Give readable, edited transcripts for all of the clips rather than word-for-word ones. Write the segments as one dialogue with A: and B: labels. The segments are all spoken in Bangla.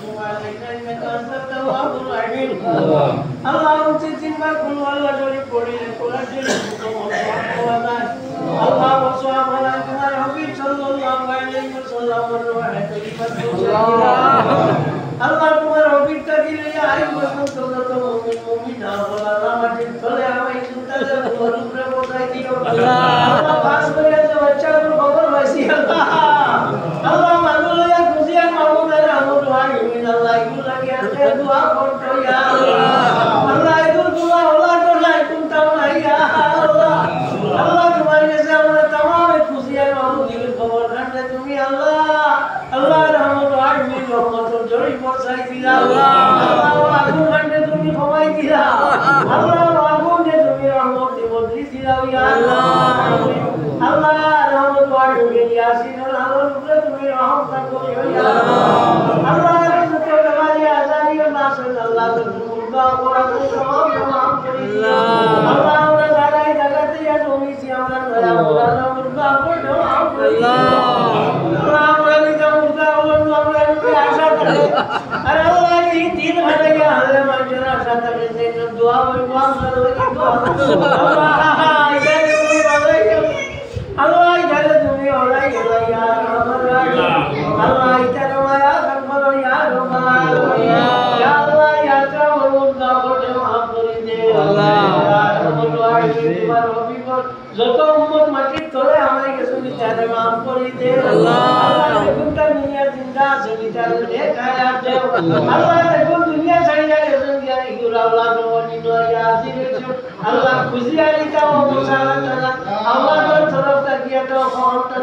A: واتوب علينا انك انت التواب الرحيم اللهم تجمع كل والله شريف قولي كل شريف الله وصواب على كما الحبيب صلى الله عليه وسلم والروح الله তোমার অভিজ্ঞতা দিলে আই বসন্ত যত মুমিন মুমিনা বলা নামাজে চলে আমি সুতালে তোমার উপরে বসাই দিও আল্লাহ পাস করে যে বাচ্চাগুলো খবর পাইছি আল্লাহ মানুষরা খুশিয়া মামুনের আমল হয় আল্লাহ এগুলো লাগে আজকে দোয়া করতে ইয়া আল্লাহ এগুলো দোয়া ওলা তো নাই কোনটাও নাই ইয়া আল্লাহ আল্লাহ তোমার কাছে আমরা तमाम খুশিয়া মামুনের খবর রাখলে তুমি আল্লাহ আল্লাহ রহমত আর মিল রহমত জড়ি পৌঁছাই দিলা আল্লাহ আগুন কাটে তুমি ক্ষমাই দিলা আল্লাহ আগুনে তুমি রহমত বদলি দিলা ইয়া আল্লাহ আল্লাহ রহমত আর মিল ইয়াসিন আল্লাহর উপরে তুমি রহমত করো ইয়া আল্লাহ যত নামাজি আজানি নাসল আল্লাহ তুমি মুর্দা করা তুমি মাফ করে দিলা আল্লাহ আমরা যারা এই জায়গাতে ইয়া তুমি সি আমরা দয়া মুর্দা মুর্দা করো আল্লাহ আল্লাহ আমরা নিজে মুর্দা হলো আমরা এই আশা করি अरे अल्लाह ये तीन घंटे के हाल में मेरा साथ में से दुआ दुआ अल्लाह इधर तुम्ही बोलाय अल्लाह इधर तुम्ही बोलाय या अल्लाह इधर माया संभल या या अल्लाह या का मुर्दा को माफ कर दे अल्लाह दुआ तुम्हार रबी को যত উম্মত মাটি তোরে আমাদের কাছে বিচারে maaf করে দে আল্লাহ আল্লাহ কোনটা নিয়ে জিন্দা আছে বিচারে দেখায়া দে আল্লাহ দেখো দুনিয়া ছাড়ি যায় এসে দিয়া ইগুরা আল্লাহ নবনি নয়া আসিরেছো আল্লাহ খুশি আলি তা ও মুসালা তাআলা আল্লাহ তোর তরফ থেকে তো খরতা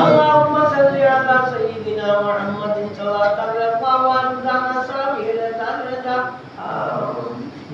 A: আল্লাহুম্মা সাল্লি আলা সাইয়্যিদিনা মুহাম্মাদিন সাল্লাল্লাহু আলাইহি ওয়া সাল্লাম